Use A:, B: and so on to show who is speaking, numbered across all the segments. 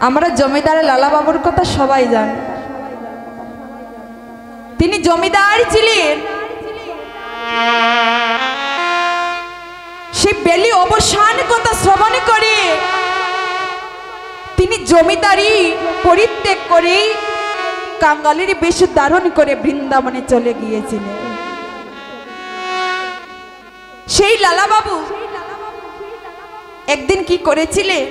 A: আমরা জমিদার লালা বাবুর কথা সবাই জানি। তিনি জমিদার ছিলেন। সেই বেলি অবসান কথা শ্রবণ করে তিনি জমিদারি পরিত্যাগ করে কাঙ্গালের বেশ ধারণ করে বৃন্দাবনে চলে গিয়েছিলেন। সেই লালা বাবু একদিন কি করেছিলেন,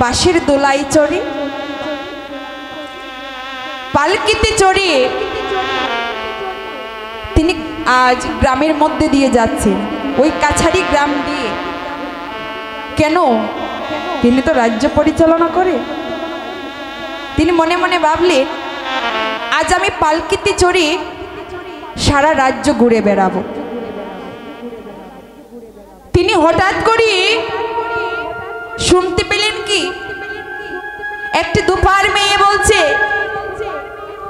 A: বাঁশের দোলাই চড়ে পালকিতে চড়ে তিনি আজ গ্রামের মধ্যে দিয়ে যাচ্ছেন, ওই কাছারি গ্রাম দিয়ে। কেন? তিনি তো রাজ্য পরিচালনা করে। তিনি মনে মনে ভাবলেন, আজ আমি পালকিতে চড়ে সারা রাজ্য ঘুরে বেড়াবো। তিনি হঠাৎ করে শুনতে পেলেন কি, একটি দুপার মেয়ে বলছে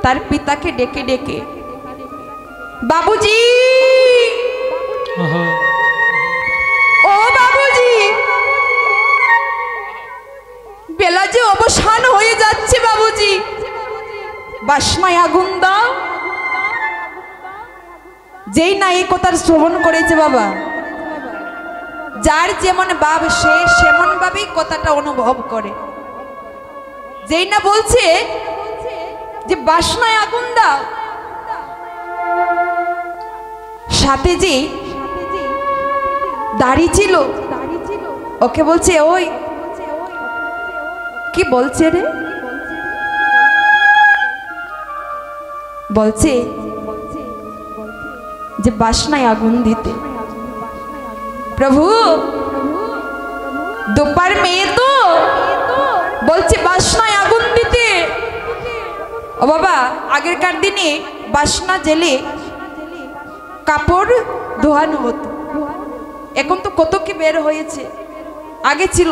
A: তার পিতাকে ডেকে ডেকে, বাবুজি, ও বাবুজি, বেলা যে অবসান হয়ে যাচ্ছে বাবুজি, বাসনায় আগুন দাও। যেই না এই কথার শ্রবণ করেছে বাবা, যার যেমন ভাব সে সেমন ভাবেই কথাটা অনুভব করে। যেই না বলছে যে বাসনায় আগুন দাও, সাথে যে দাঁড়িয়ে ছিল ওকে বলছে, ওই কি বলছে রে? বলছে যে বাসনায় আগুন দিতে। প্রভু, দুপার মেয়ে তো বলছে বাসনায় আগুন দিতে। ও বাবা, আগেরকার দিনে বাসনা জেলে কাপড় ধোয়ানো হতো, এখন তো কত কি বের হয়েছে। আগে ছিল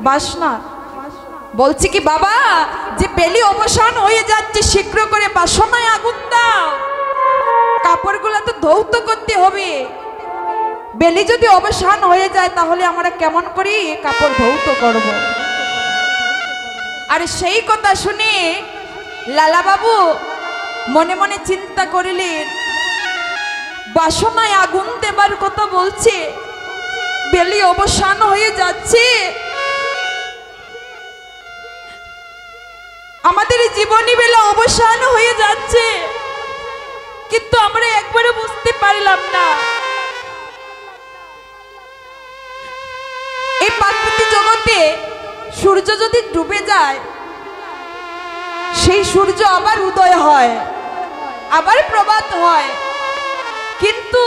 A: বাসনা। বলছে কি বাবা, যে বেলি অবসান হয়ে যাচ্ছে, শীঘ্র করে বাসনায় আগুন দাও। কাপড়গুলো তো ধৌত করতে হবে। বেলি যদি অবসান হয়ে যায় তাহলে আমরা কেমন করি কাপড় ধৌত করব। আর সেই কথা শুনে লালা বাবু মনে মনে চিন্তা করিলেন, বাসনায় আগুন দেবার কথা বলছে, বেলি অবসান হয়ে যাচ্ছে, আমাদের জীবনী বেলা অবসান হয়ে যাচ্ছে, কিন্তু আমরা একবারে বুঝতে পারলাম না। এই প্রাকৃতিক জগতে সূর্য যদি ডুবে যায়, সেই সূর্য আবার উদয় হয়, আবার প্রভাত হয়, কিন্তু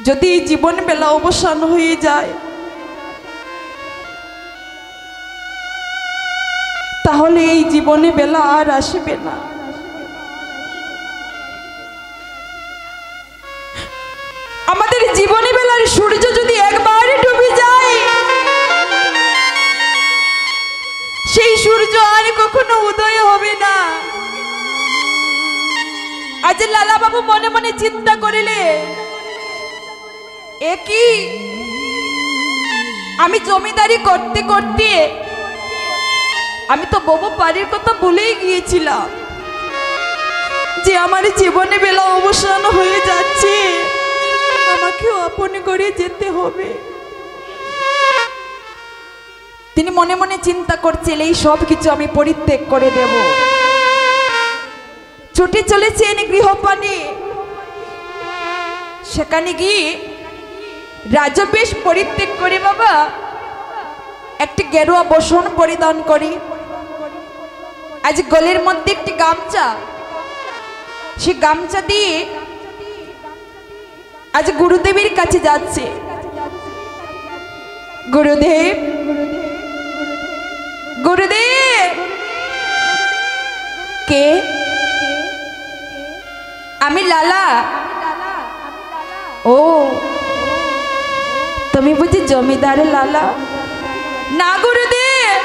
A: যদি জীবন বেলা অবসান হয়ে যায় তাহলে এই জীবনে বেলা আর আসবে না। আমাদের জীবনে বেলার সূর্য যদি একবার ডুবে যায়, সেই সূর্য আর কখনো উদয় হবে না। আজ লালা বাবু মনে মনে চিন্তা করিলে, একই আমি জমিদারি করতে করতে আমি তো বাবু বাড়ির কথা ভুলেই গিয়েছিলাম যে আমার জীবনে বেলা অবসান হয়ে যাচ্ছে, আমাকেও আপন করে যেতে হবে। তিনি মনে মনে চিন্তা করছেন, এই সব কিছু আমি পরিত্যাগ করে দেব। ছুটে চলেছেন গৃহপানে। সেখানে গিয়ে রাজবেশ পরিত্যাগ করে বাবা একটি গেরুয়া বসন পরিধান করে, আজ গলের মধ্যে একটি গামছা, সে গামছা দিয়ে আজ গুরুদেবের কাছে যাচ্ছে। গুরুদেব, গুরুদেব। কে? আমি লালা। ও, তুমি বুঝি জমিদারের লালা? না গুরুদেব,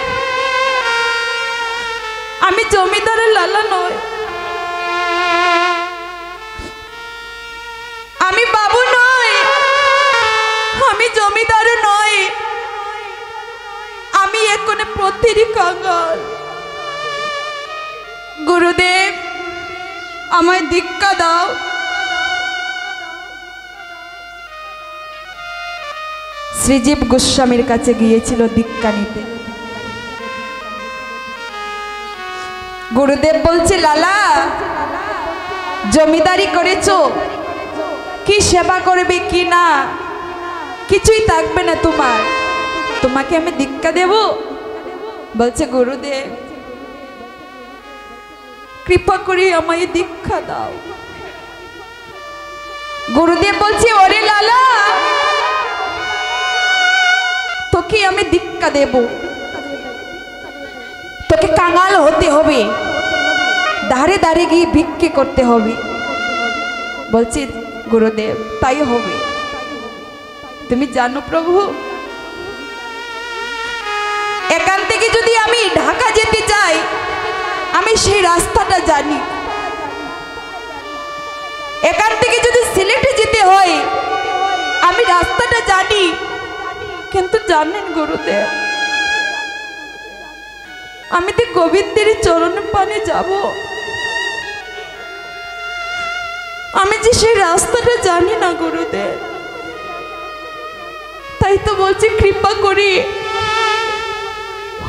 A: আমি জমিদারের লালা নয়, আমি বাবু নয়, আমি জমিদার নয়, জাতির কাঙ্গাল। গুরুদেব আমায় দীক্ষা দাও। শ্রীজীব গোস্বামীর কাছে গিয়েছিল দীক্ষা নিতে। গুরুদেব বলছে, লালা জমিদারি করেছো, কি সেবা করবে কি না কিছুই থাকবে না তোমার, তোমাকে আমি দীক্ষা দেব। বলছে, গুরুদেব কৃপা করে আমায় দীক্ষা দাও। গুরুদেব বলছে, ওরে লালা তোকে আমি দীক্ষা দেব, তোকে কাঙাল হতে হবে, ধারে ধারে গিয়ে ভিক্ষে করতে হবে। বলছে, গুরুদেব তাই হবে। তুমি জানো প্রভু, এখান থেকে যদি আমি ঢাকা যেতে চাই, আমি সেই রাস্তাটা জানি। এখান থেকে যদি সিলেটে যেতে হয়, আমি রাস্তাটা জানি। কিন্তু জানেন গুরুদেব, আমি তো গোবিন্দের চরণ পানে যাব, আমি যে সেই রাস্তাটা জানি না গুরুদেব। তাই তো বলছি, কৃপা করি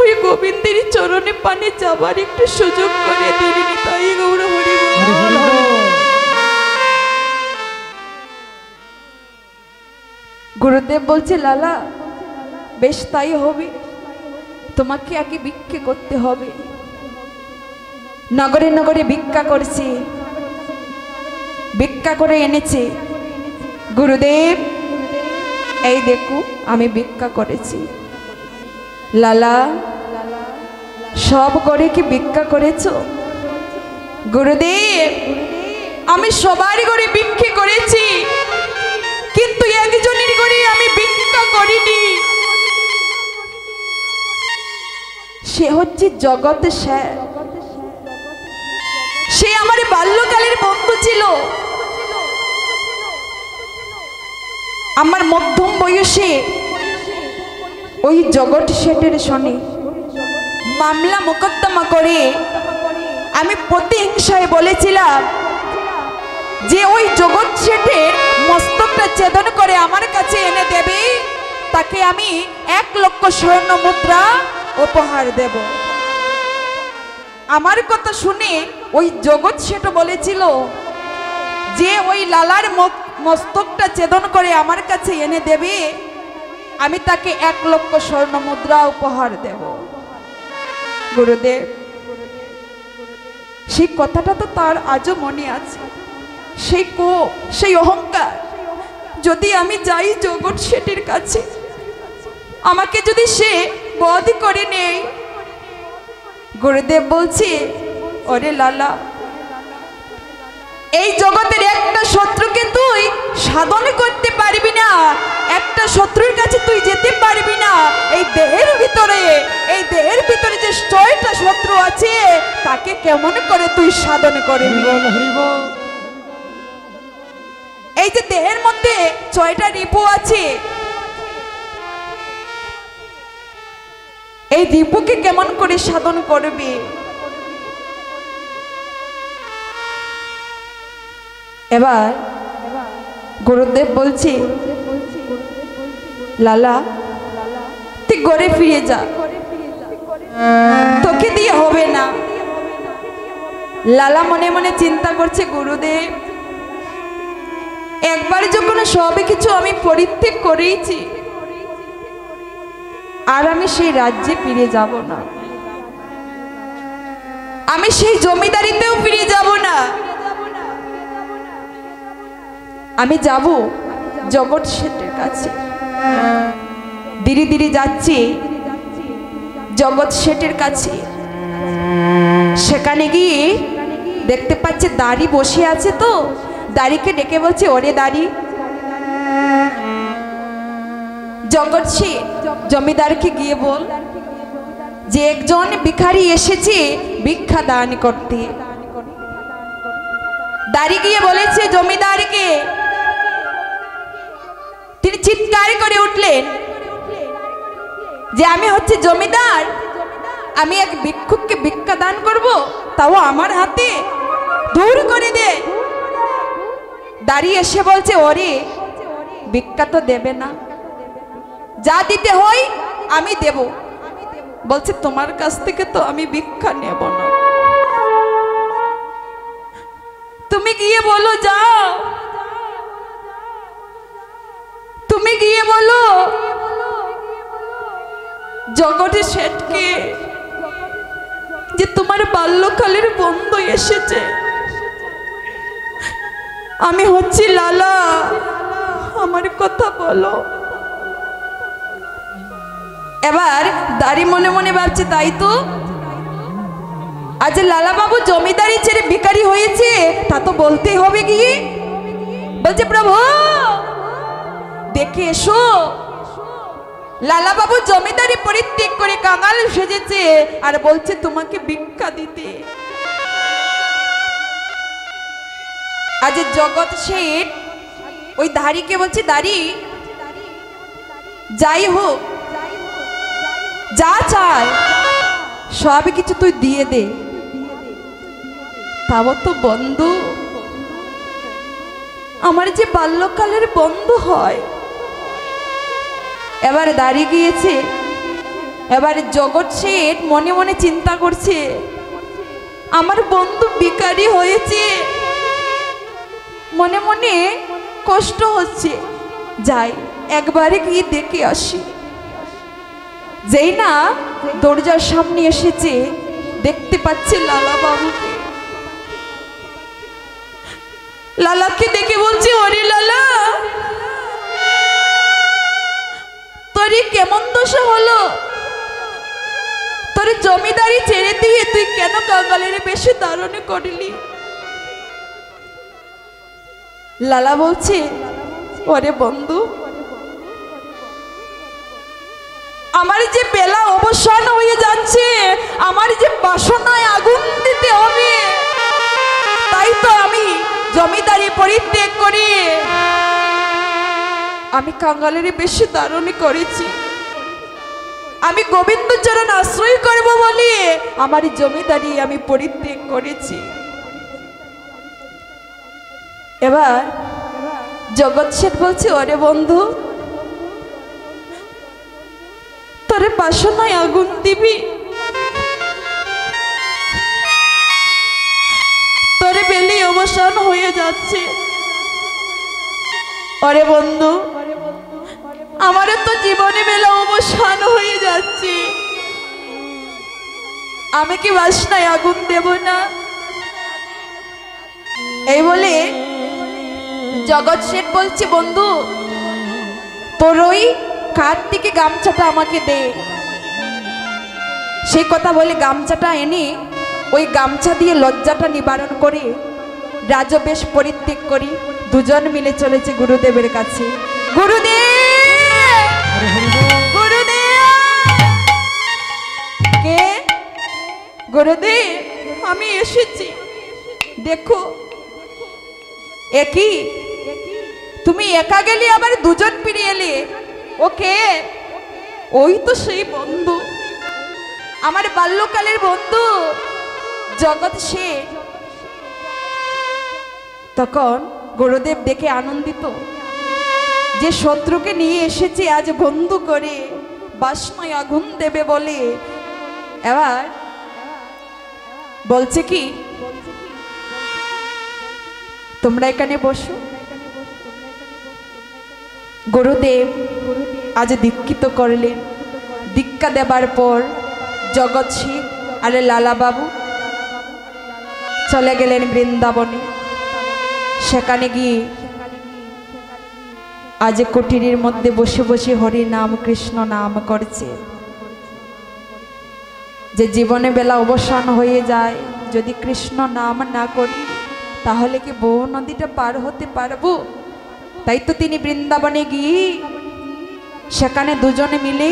A: ওই গোবিন্দের চরণে পানে যাবার একটু সুযোগ করে দিলেন। তাই গৌর হরি বল। গুরুদেব বলছে, লালা বেশ তাই হবে, তোমাকে আগে ভিক্ষে করতে হবে। নগরে নগরে ভিক্ষা করছে, ভিক্ষা করে এনেছে। গুরুদেব এই দেখো আমি ভিক্ষা করেছি। লালা সব করে কি ভিক্ষা করেছ? গুরুদেব আমি সবার ঘরে ভিক্ষে করেছি, কিন্তু একজনের ঘরে আমি ভিক্ষা করিনি। সে হচ্ছে জগৎ স্যার, সে আমার বাল্যকালের বন্ধু ছিল। আমার মধ্যম বয়সে ওই জগৎ শেঠের সনে মামলা মোকদ্দমা করে আমি প্রতিহিংসায় বলেছিলাম যে ওই জগৎ শেঠের মস্তকটা ছেদন করে আমার কাছে এনে দেবে, তাকে আমি 1 লক্ষ স্বর্ণ মুদ্রা উপহার দেব। আমার কথা শুনে ওই জগৎ শেঠ বলেছিল যে ওই লালার মস্তকটা ছেদন করে আমার কাছে এনে দেবে, আমি তাকে 1 লক্ষ স্বর্ণ মুদ্রা উপহার দেব। গুরুদেব সেই কথাটা তো তার আজও মনে আছে। সেই কোপ, সেই অহংকার, যদি আমি যাই জগৎ শেঠের কাছে, আমাকে যদি সে বধ করে নেই। গুরুদেব বলছে, ওরে লালা এই জগতের একটা শত্রুকে তুই সাধন করতে পারবি না, একটা শত্রুর কাছে তুই যেতে পারবি না। এই দেহের ভিতরে যে 6টা শত্রু আছে, তাকে কেমন করে তুই সাধন করবি? এই যে দেহের মধ্যে 6টা রিপু আছে, এই রিপুকে কেমন করে সাধন করবে? এবার গুরুদেব বলছে, লালা তুই ঘরে ফিরে যা, তোকে দিয়ে হবে না। লালা মনে মনে চিন্তা করছে, গুরুদেব একবার যখন সবে কিছু আমি পরিত্যাগ করেছি, আর আমি সেই রাজ্যে ফিরে যাব না, আমি সেই জমিদারিতেও ফিরে যাব না, আমি যাব জগৎ শেঠের কাছে। ধীরে ধীরে যাচ্ছি জগৎ শেঠের কাছে। সেখানে গিয়ে দেখতে পাচ্ছে দাড়ি বসে আছে, তো দাড়িকে ডেকে বলছে, ওরে দাড়ি। জগৎ শেঠ জমিদারকে গিয়ে বল যে একজন ভিখারি এসেছে ভিক্ষা দান করতে। দাড়ি গিয়ে বলেছে জমিদারকে, তিনি চিৎকার করে উঠলেন যে আমি হচ্ছে জমিদার, আমি এক ভিক্ষুককে ভিক্ষা দান করব, তাও আমার হাতে, দূর করে দে। দাঁড়িয়ে এসে বলছে, ওরে ভিক্ষা তো দেবে না, যা দিতে হয় আমি দেব। বলছে, তোমার কাছ থেকে তো আমি ভিক্ষা নেব না, তুমি গিয়ে বলো, যাও তুমি গিয়ে বলো জগতের শেঠকে যে তোমার বাল্যকালের বন্ধু এসেছে, আমি হচ্ছি লালা, আমার কথা বলো। এবার দাড়ি মনে মনে ভাবছে, তাই তো, আজ লালা বাবু জমিদারি ছেড়ে ভিখারি হয়েছে, তা তো বলতেই হবে গিয়ে। বলছে, প্রভু দেখে এসো, লালা বাবু জমিদারি পরিত্যাগ করে কাঙাল সেজেছে আর বলছে তোমাকে ভিক্ষা দিতে। আজ জগৎ শেঠ ওই দাড়িকে বলছে, দাড়ি যাই হোক, যা চায় সব কিছু তুই দিয়ে দে, তাও তো বন্ধু, আমার যে বাল্যকালের বন্ধু হয়। এবার দাঁড়িয়ে গিয়েছে, এবার জগৎ শেঠ মনে মনে চিন্তা করছে, আমার বন্ধু ভিখারি হয়েছে, মনে মনে কষ্ট হচ্ছে, যাই একবারে গিয়ে দেখে আসি। যেই না দরজার সামনে এসেছে, দেখতে পাচ্ছে লালা বাবুকে। লালাকে দেখে বলছে, ওরে লালা, তোর কেমন দশা হলো, তোর জমিদারি ছেড়ে দিয়ে তুই কেন কাঙালের বেশি ধারণ করলি? লালা বলছে, ওরে বন্ধু, আমার যে বেলা অবসান হয়ে যাচ্ছে, আমার যে বাসনায় আগুন দিতে হবে, তাই তো আমি জমিদারি পরিত্যাগ করি আমি কাঙালের বেশি ধারণ করেছি। আমি গোবিন্দচরণ আশ্রয় করব বলে আমার জমিদারি আমি পরিত্যাগ করেছি। এবার জগৎ শেঠ বলছে, ওরে বন্ধু, তোরে বাসনায় আগুন দিবি, তোরে বেলি অবসান হয়ে যাচ্ছে। ওরে বন্ধু, আমারও তো জীবনে বেলা অবসান হয়ে যাচ্ছে, আমি কি বাসনায় আগুন দেব না? এই বলে জগৎ শেঠ বলছে, বন্ধু তোর ওই কার থেকে গামছাটা আমাকে দে। সেই কথা বলে গামছাটা এনে ওই গামছা দিয়ে লজ্জাটা নিবারণ করে রাজবেশ পরিত্যাগ করি দুজন মিলে চলেছে গুরুদেবের কাছে। গুরুদেব, গুরুদেব, কে? গুরুদেব আমি এসেছি, দেখো। একই তুমি একা গেলি, আবার দুজন ফিরে এলে, ওকে? ওই তো সেই বন্ধু, আমার বাল্যকালের বন্ধু জগৎ শেঠ। তখন গুরুদেব দেখে আনন্দিত যে শত্রুকে নিয়ে এসেছে আজ বন্ধু করে বাসনায় আগুন দেবে বলে। এবার বলছে কি, তোমরা এখানে বসো। গুরুদেব আজ দীক্ষিত করলেন। দীক্ষা দেবার পর জগৎ শেঠ আর লালা বাবু চলে গেলেন বৃন্দাবনে। সেখানে গিয়ে আজ কুটিরের মধ্যে বসে বসে হরি নাম কৃষ্ণ নাম করছে। যে জীবনে বেলা অবসান হয়ে যায়, যদি কৃষ্ণ নাম না করি তাহলে কি বউ নদীটা পার হতে পারবো? তাই তো তিনি বৃন্দাবনে গিয়ে সেখানে দুজনে মিলে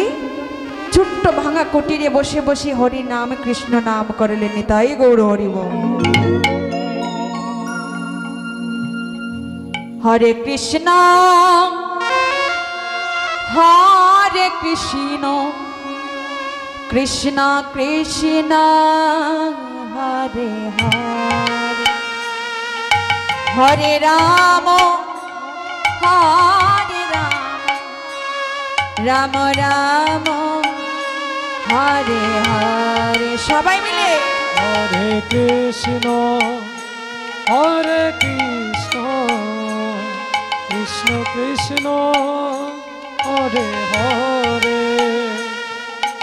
A: ছোট্ট ভাঙা কুটিরে বসে বসে হরি নাম কৃষ্ণ নাম করলেন। তাই গৌর হরি বল। হরে কৃষ্ণ হরে কৃষ্ণ কৃষ্ণ কৃষ্ণ হরে হরে হরে রাম রাম রাম হরে হরে সবাই মিলে
B: হরে কৃষ্ণ কৃষ্ণ কৃষ্ণ হরে হরে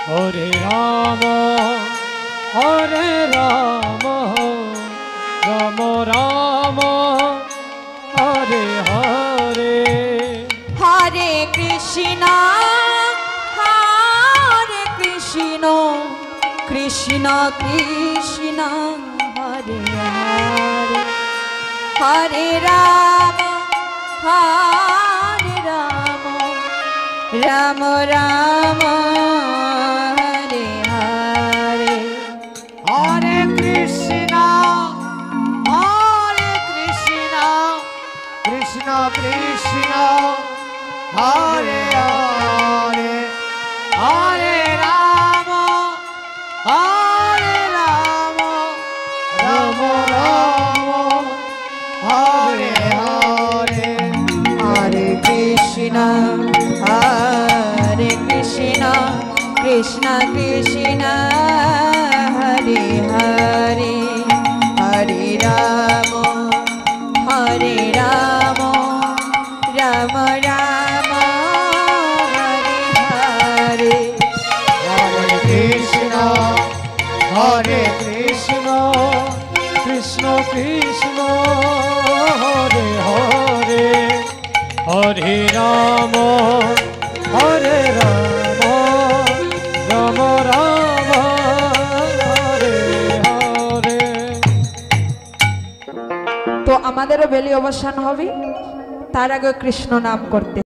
B: হরে রাম রাম রাম হরে হরে
A: হরে কৃষ্ণ কৃষ্ণ কৃষ্ণ হরে হরে হরে রাম রাম রাম হরে হরে
B: হরে কৃষ্ণ কৃষ্ণ কৃষ্ণ হরে হরে হরে রাম রাম রাম হরে হরে
A: হরে কৃষ্ণ কৃষ্ণ কৃষ্ণ হরে হরে হরে রাম রাম রাম হরে হরে
B: হরে কৃষ্ণ কৃষ্ণ কৃষ্ণ হরে হরে হরে রাম রাম রাম হরে হরে।
A: তো আমাদেরও বেলি অবসান হবে, তার আগে কৃষ্ণ নাম করতে